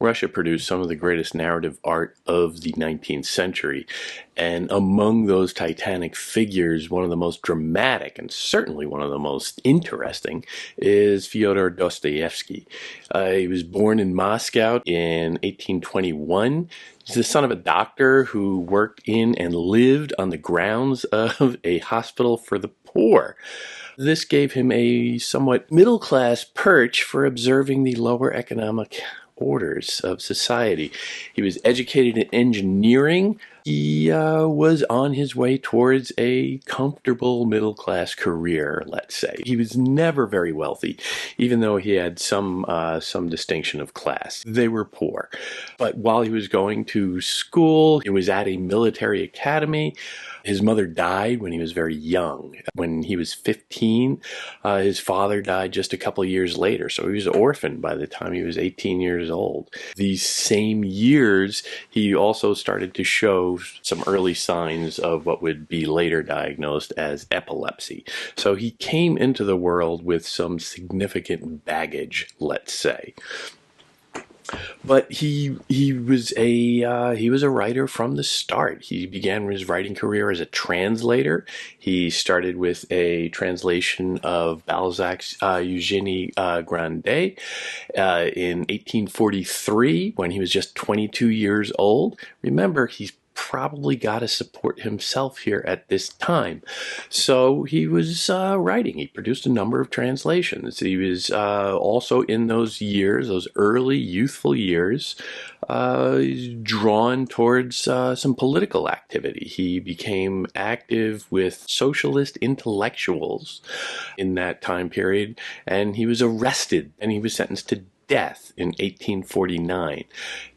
Russia produced some of the greatest narrative art of the 19th century. And among those titanic figures, one of the most dramatic and certainly one of the most interesting is Fyodor Dostoevsky. He was born in Moscow in 1821. He's the son of a doctor who worked in and lived on the grounds of a hospital for the poor. This gave him a somewhat middle-class perch for observing the lower economic orders of society. He was educated in engineering. He was on his way towards a comfortable middle-class career, let's say. He was never very wealthy, even though he had some distinction of class. They were poor. But while he was going to school, he was at a military academy. His mother died when he was very young. When he was 15, his father died just a couple of years later, so he was orphaned by the time he was 18 years old. These same years, he also started to show some early signs of what would be later diagnosed as epilepsy. So he came into the world with some significant baggage, let's say. But he was a writer from the start. He began his writing career as a translator. He started with a translation of Balzac's Eugénie Grandet in 1843 when he was just 22 years old. Remember, he's probably got to support himself here at this time. So he was writing. He produced a number of translations. He was also in those years, those early youthful years, drawn towards some political activity. He became active with socialist intellectuals in that time period, and he was arrested and he was sentenced to death in 1849,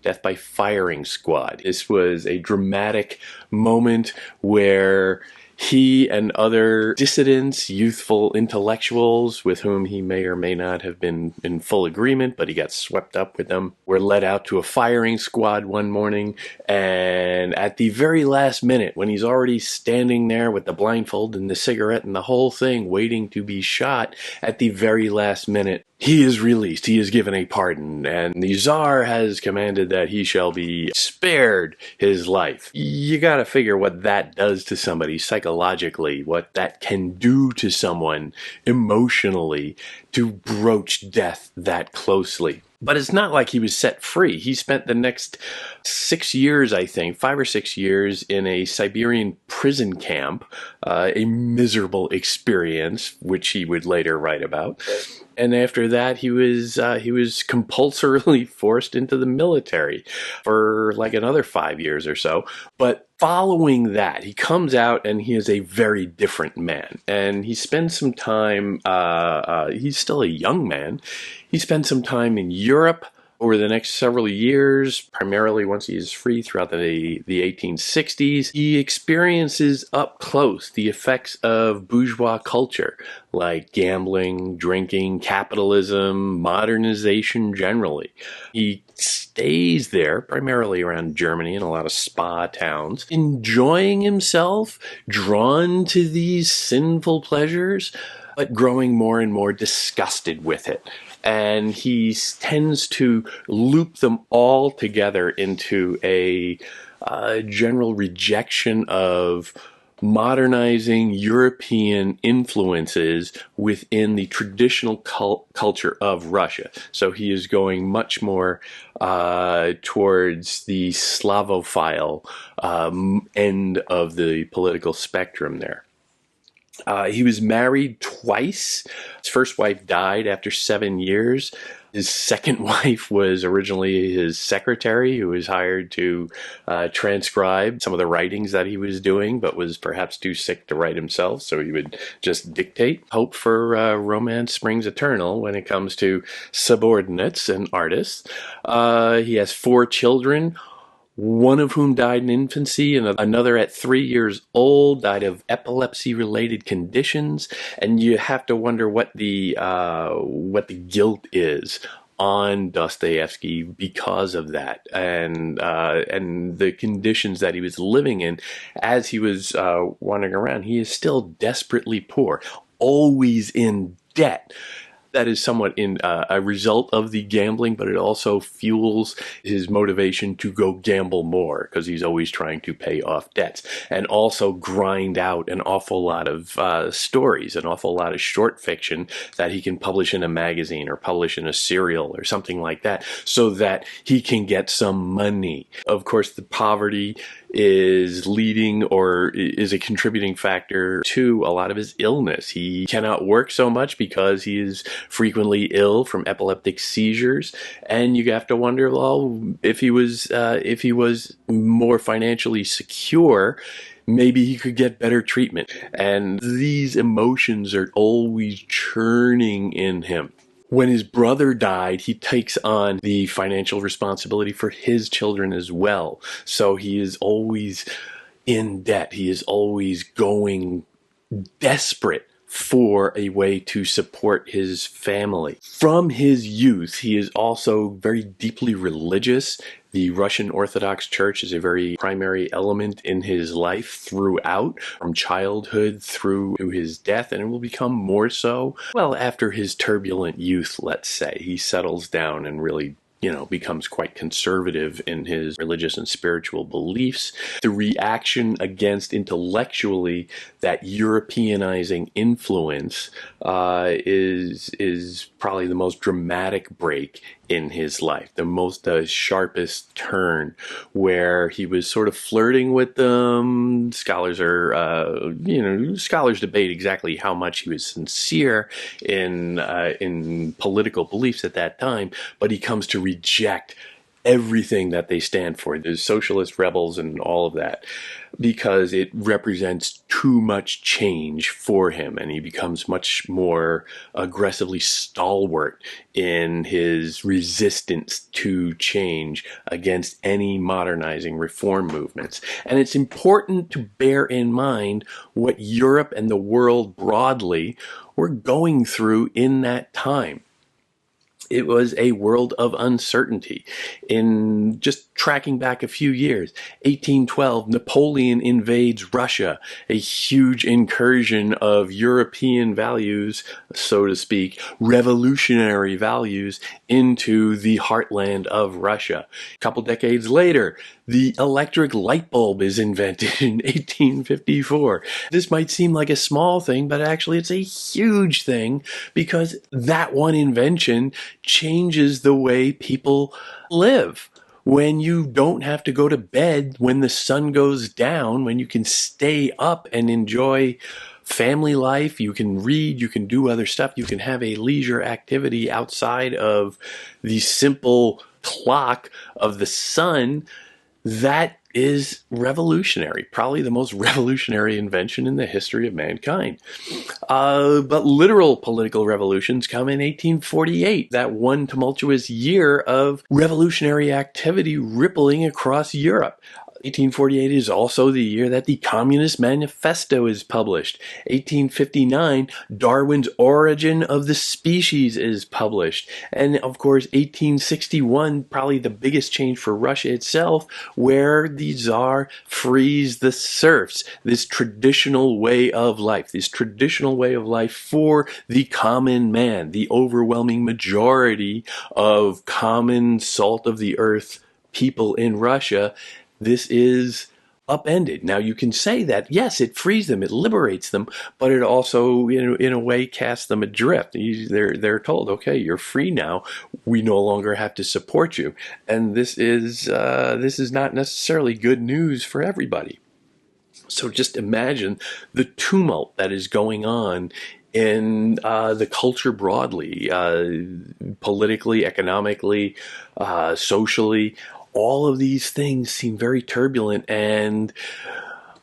death by firing squad. This was a dramatic moment where he and other dissidents, youthful intellectuals with whom he may or may not have been in full agreement, but he got swept up with them, were led out to a firing squad one morning, and at the very last minute, when he's already standing there with the blindfold and the cigarette and the whole thing waiting to be shot, at the very last minute, he is released. He is given a pardon, and the Tsar has commanded that he shall be spared his life. You gotta figure what that does to somebody psychologically, what that can do to someone emotionally to broach death that closely. But it's not like he was set free. He spent the next 6 years, I think, 5 or 6 years in a Siberian prison camp, a miserable experience, which he would later write about. And after that, he was compulsorily forced into the military for like another 5 years or so. But following that, he comes out and he is a very different man. And he spends some time, he's still a young man. He spends some time in Europe over the next several years, primarily once he is free throughout the 1860s. He experiences up close the effects of bourgeois culture, like gambling, drinking, capitalism, modernization generally. He stays there, primarily around Germany and a lot of spa towns, enjoying himself, drawn to these sinful pleasures, but growing more and more disgusted with it. And he tends to loop them all together into a general rejection of modernizing European influences within the traditional culture of Russia. So he is going much more towards the Slavophile end of the political spectrum there. He was married twice. His first wife died after 7 years. His second wife was originally his secretary, who was hired to transcribe some of the writings that he was doing, but was perhaps too sick to write himself, so he would just dictate. Hope for romance springs eternal when it comes to subordinates and artists. He has 4 children, one of whom died in infancy, and another at 3 years old died of epilepsy-related conditions. And you have to wonder what the guilt is on Dostoevsky because of that, and the conditions that he was living in as he was wandering around. He is still desperately poor, always in debt. that is somewhat in a result of the gambling, but it also fuels his motivation to go gamble more because he's always trying to pay off debts and also grind out an awful lot of stories, an awful lot of short fiction that he can publish in a magazine or publish in a serial or something like that so that he can get some money. Of course, the poverty is leading or is a contributing factor to a lot of his illness. He cannot work so much because he is frequently ill from epileptic seizures, and you have to wonder, well, if he was more financially secure, maybe he could get better treatment. And these emotions are always churning in him. When his brother died, he takes on the financial responsibility for his children as well. So he is always in debt. He is always going desperate for a way to support his family. From his youth, he is also very deeply religious. The Russian Orthodox Church is a very primary element in his life throughout, from childhood through to his death, and it will become more so, well, after his turbulent youth, let's say. He settles down and really becomes quite conservative in his religious and spiritual beliefs. The reaction against intellectually that Europeanizing influence is probably the most dramatic break in his life, the sharpest turn, where he was sort of flirting with them. Scholars debate exactly how much he was sincere in political beliefs at that time, but he comes to reject everything that they stand for, the socialist rebels and all of that, because it represents too much change for him, and he becomes much more aggressively stalwart in his resistance to change against any modernizing reform movements. And it's important to bear in mind what Europe and the world broadly were going through in that time. It was a world of uncertainty. In just tracking back a few years, 1812, Napoleon invades Russia, a huge incursion of European values, so to speak, revolutionary values, into the heartland of Russia. A couple decades later, the electric light bulb is invented in 1854. This might seem like a small thing, but actually it's a huge thing, because that one invention changes the way people live. When you don't have to go to bed when the sun goes down, when you can stay up and enjoy family life, you can read, you can do other stuff, you can have a leisure activity outside of the simple clock of the sun, that is revolutionary, probably the most revolutionary invention in the history of mankind. But literal political revolutions come in 1848, that one tumultuous year of revolutionary activity rippling across Europe. 1848 is also the year that the Communist Manifesto is published. 1859, Darwin's Origin of the Species is published. And of course, 1861, probably the biggest change for Russia itself, where the Tsar frees the serfs. This traditional way of life for the common man, the overwhelming majority of common salt of the earth people in Russia. This is upended. Now, you can say that, yes, it frees them, it liberates them, but it also, in a way, casts them adrift. They're told, okay, you're free now. We no longer have to support you. And this is not necessarily good news for everybody. So just imagine the tumult that is going on in the culture broadly, politically, economically, socially. All of these things seem very turbulent, and,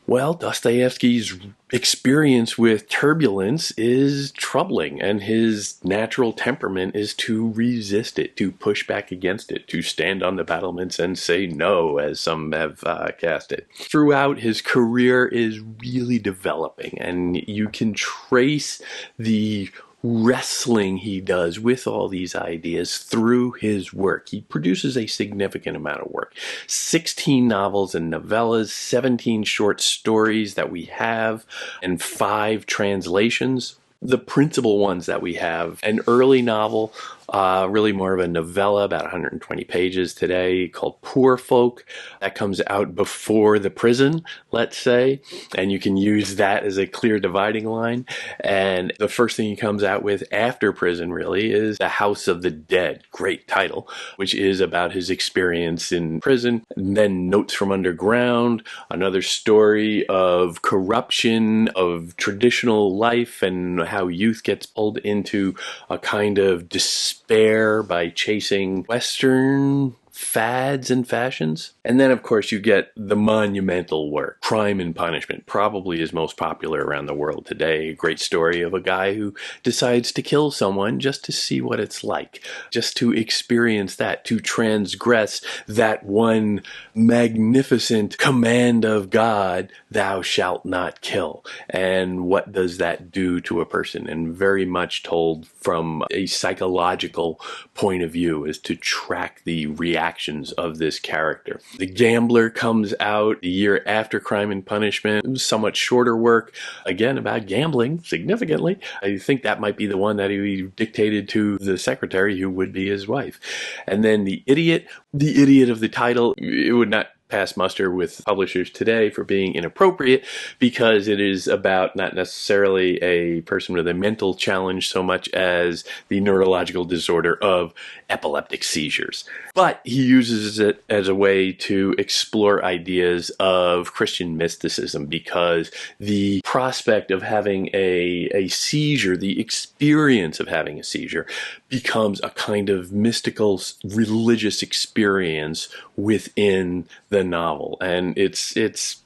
well, Dostoevsky's experience with turbulence is troubling, and his natural temperament is to resist it, to push back against it, to stand on the battlements and say no, as some have cast it. Throughout, his career is really developing, and you can trace the wrestling he does with all these ideas through his work. He produces a significant amount of work. 16 novels and novellas, 17 short stories that we have, and 5 translations. the principal ones that we have. An early novel, really more of a novella, about 120 pages today, called Poor Folk. That comes out before The Prison, let's say, and you can use that as a clear dividing line. And the first thing he comes out with after Prison, really, is The House of the Dead. Great title, which is about his experience in prison. And then Notes from Underground, another story of corruption, of traditional life, and how youth gets pulled into a kind of despair by chasing Western fads and fashions. And then, of course, you get the monumental work, Crime and Punishment, probably is most popular around the world today. A great story of a guy who decides to kill someone just to see what it's like, just to experience that, to transgress that one magnificent command of God, thou shalt not kill. And what does that do to a person? And very much told from a psychological point of view, is to track the reactions of this character. The Gambler comes out a year after Crime and Punishment. It was somewhat shorter work, again, about gambling, significantly. I think that might be the one that he dictated to the secretary who would be his wife. And then The Idiot of the title, it would not pass muster with publishers today for being inappropriate, because it is about not necessarily a person with a mental challenge so much as the neurological disorder of epileptic seizures. But he uses it as a way to explore ideas of Christian mysticism, because the prospect of having a seizure, the experience of having a seizure, becomes a kind of mystical religious experience within the novel, and it's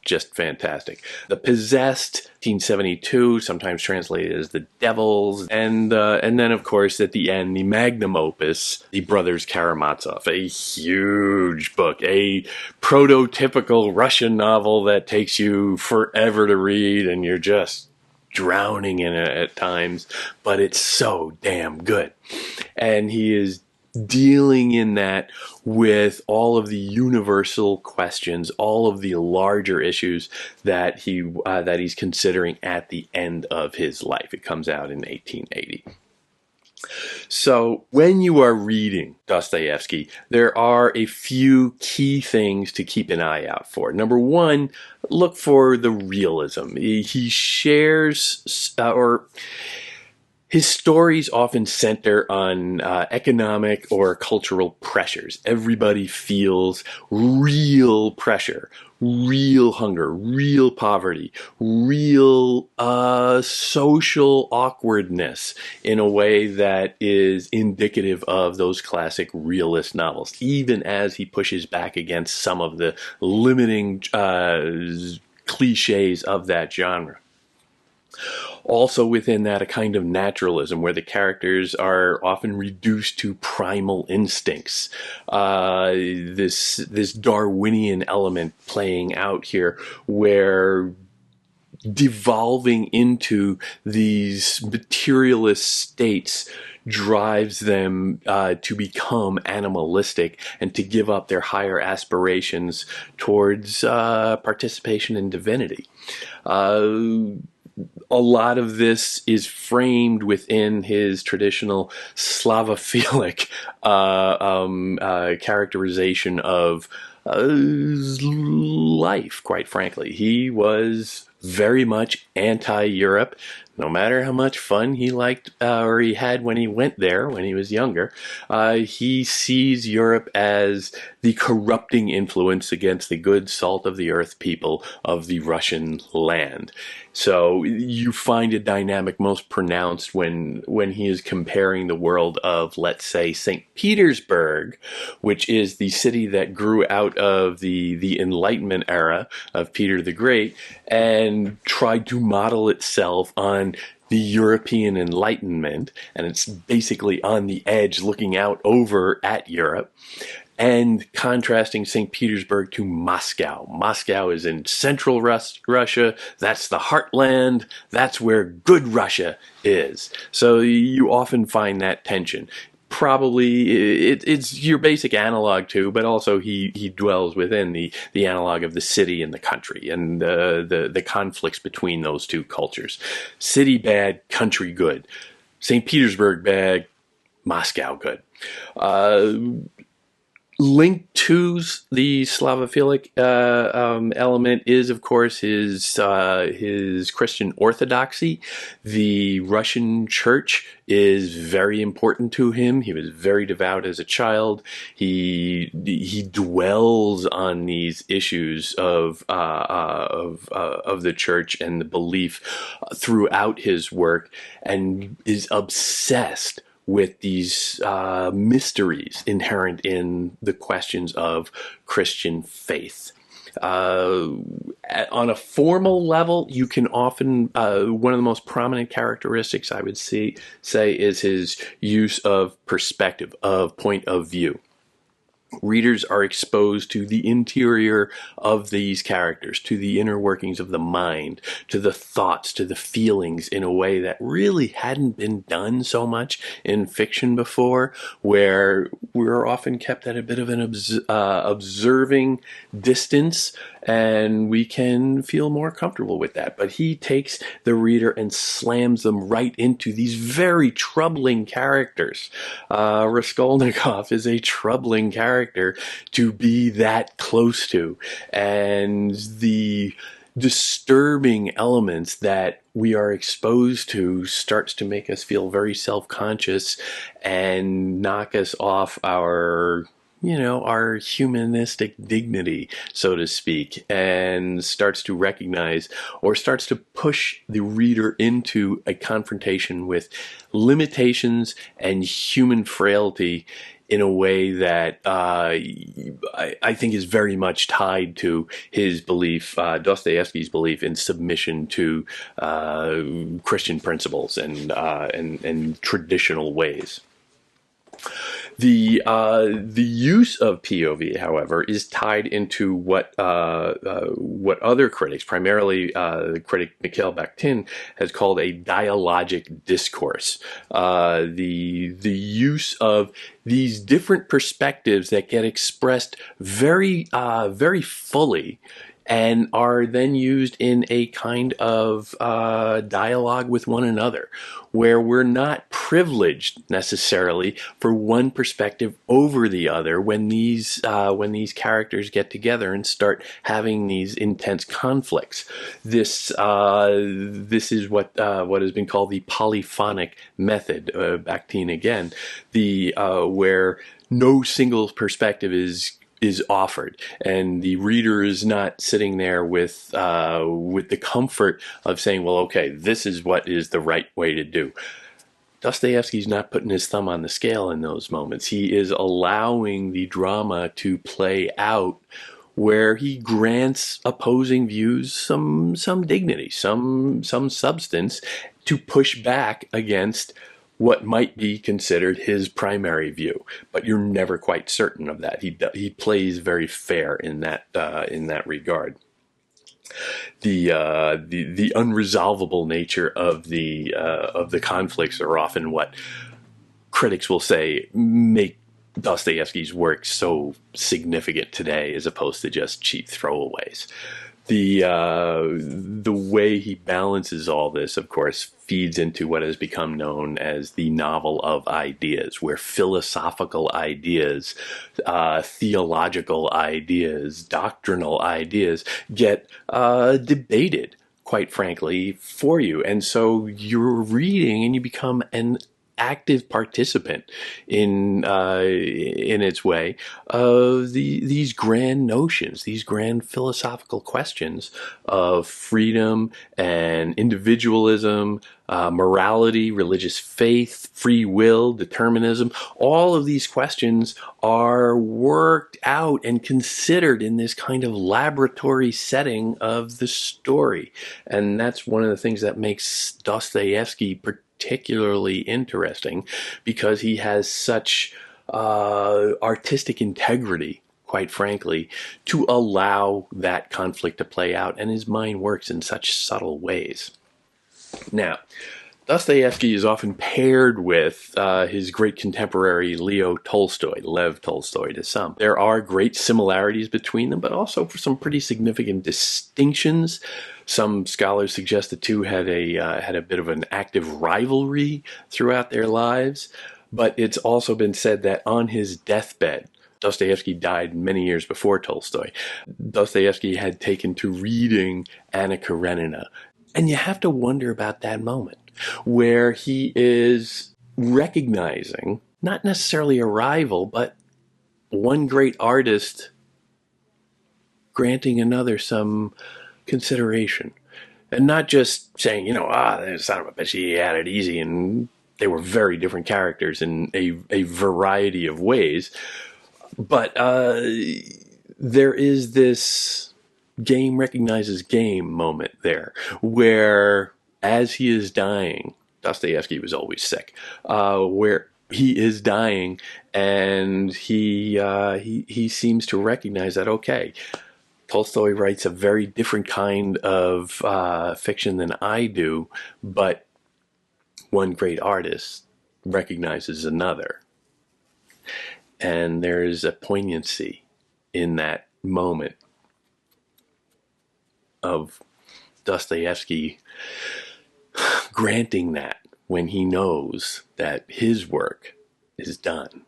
just fantastic. The Possessed, 1972, sometimes translated as The Devils, and then of course at the end, the magnum opus, The Brothers Karamazov, a huge book, a prototypical Russian novel that takes you forever to read, and you're just drowning in it at times, but it's so damn good. And he is dealing in that with all of the universal questions, all of the larger issues that he's considering at the end of his life. It comes out in 1880. So when you are reading Dostoevsky, there are a few key things to keep an eye out for. Number one, look for the realism. He shares, his stories often center on economic or cultural pressures. Everybody feels real pressure, real hunger, real poverty, real social awkwardness in a way that is indicative of those classic realist novels, even as he pushes back against some of the limiting cliches of that genre. Also within that, a kind of naturalism where the characters are often reduced to primal instincts. This Darwinian element playing out here, where devolving into these materialist states drives them to become animalistic and to give up their higher aspirations towards participation in divinity. A lot of this is framed within his traditional Slavophilic characterization of life, quite frankly. He was very much anti-Europe. No matter how much fun he liked or he had when he went there when he was younger, he sees Europe as the corrupting influence against the good salt of the earth people of the Russian land. So you find a dynamic most pronounced when he is comparing the world of, let's say, St. Petersburg, which is the city that grew out of the Enlightenment era of Peter the Great, and tried to model itself on the European Enlightenment, and it's basically on the edge looking out over at Europe, and contrasting St. Petersburg to Moscow. Moscow is in central Russia. That's the heartland. That's where good Russia is. So you often find that tension. probably it's your basic analog too, but also he dwells within the analog of the city and the country, and the conflicts between those two cultures. City bad, country good. St. Petersburg bad, Moscow good. Linked to the Slavophilic element is, of course, his Christian orthodoxy. The Russian church is very important to him. He was very devout as a child. He dwells on these issues of the church and the belief throughout his work, and is obsessed with these mysteries inherent in the questions of Christian faith. On a formal level, you can often, one of the most prominent characteristics I would say is his use of perspective, of point of view. Readers are exposed to the interior of these characters, to the inner workings of the mind, to the thoughts, to the feelings in a way that really hadn't been done so much in fiction before, where we're often kept at a bit of an observing distance, and we can feel more comfortable with that. But he takes the reader and slams them right into these very troubling characters. Raskolnikov is a troubling character to be that close to, and the disturbing elements that we are exposed to starts to make us feel very self-conscious and knock us off our humanistic dignity, so to speak, and starts to recognize, or starts to push the reader into a confrontation with limitations and human frailty in a way that I think is very much tied to his belief, Dostoevsky's belief in submission to Christian principles and traditional ways. The use of POV, however, is tied into what other critics, primarily the critic Mikhail Bakhtin, has called a dialogic discourse. The use of these different perspectives that get expressed very fully, and are then used in a kind of dialogue with one another, where we're not privileged necessarily for one perspective over the other when these characters get together and start having these intense conflicts. This is what has been called the polyphonic method. Bakhtin again, where no single perspective is offered, and the reader is not sitting there with the comfort of saying, well, okay, this is what is the right way to do. Dostoevsky's not putting his thumb on the scale in those moments. He is allowing the drama to play out, where he grants opposing views some dignity, some substance, to push back against what might be considered his primary view, but you're never quite certain of that. He plays very fair in that regard. The unresolvable nature of the conflicts are often what critics will say make Dostoevsky's work so significant today, as opposed to just cheap throwaways. The way he balances all this, of course, feeds into what has become known as the novel of ideas, where philosophical ideas, theological ideas, doctrinal ideas get debated, quite frankly, for you. And so you're reading and you become an active participant in its way of these grand notions, these grand philosophical questions of freedom and individualism, morality, religious faith, free will, determinism. All of these questions are worked out and considered in this kind of laboratory setting of the story. And that's one of the things that makes Dostoevsky particularly interesting, because he has such artistic integrity, quite frankly, to allow that conflict to play out, and his mind works in such subtle ways. Now, Dostoevsky is often paired with his great contemporary Leo Tolstoy, Lev Tolstoy to some. There are great similarities between them, but also for some pretty significant distinctions. Some scholars suggest the two had a bit of an active rivalry throughout their lives, but it's also been said that on his deathbed, Dostoevsky died many years before Tolstoy. Dostoevsky had taken to reading Anna Karenina. And you have to wonder about that moment where he is recognizing not necessarily a rival, but one great artist granting another some consideration. And not just saying, the son of a bitch, he had it easy. And they were very different characters in a variety of ways. But there is this game recognizes game moment there where as he is dying, Dostoevsky was always sick, where he is dying and he seems to recognize that, okay, Tolstoy writes a very different kind of fiction than I do, but one great artist recognizes another. And there's a poignancy in that moment of Dostoevsky granting that when he knows that his work is done.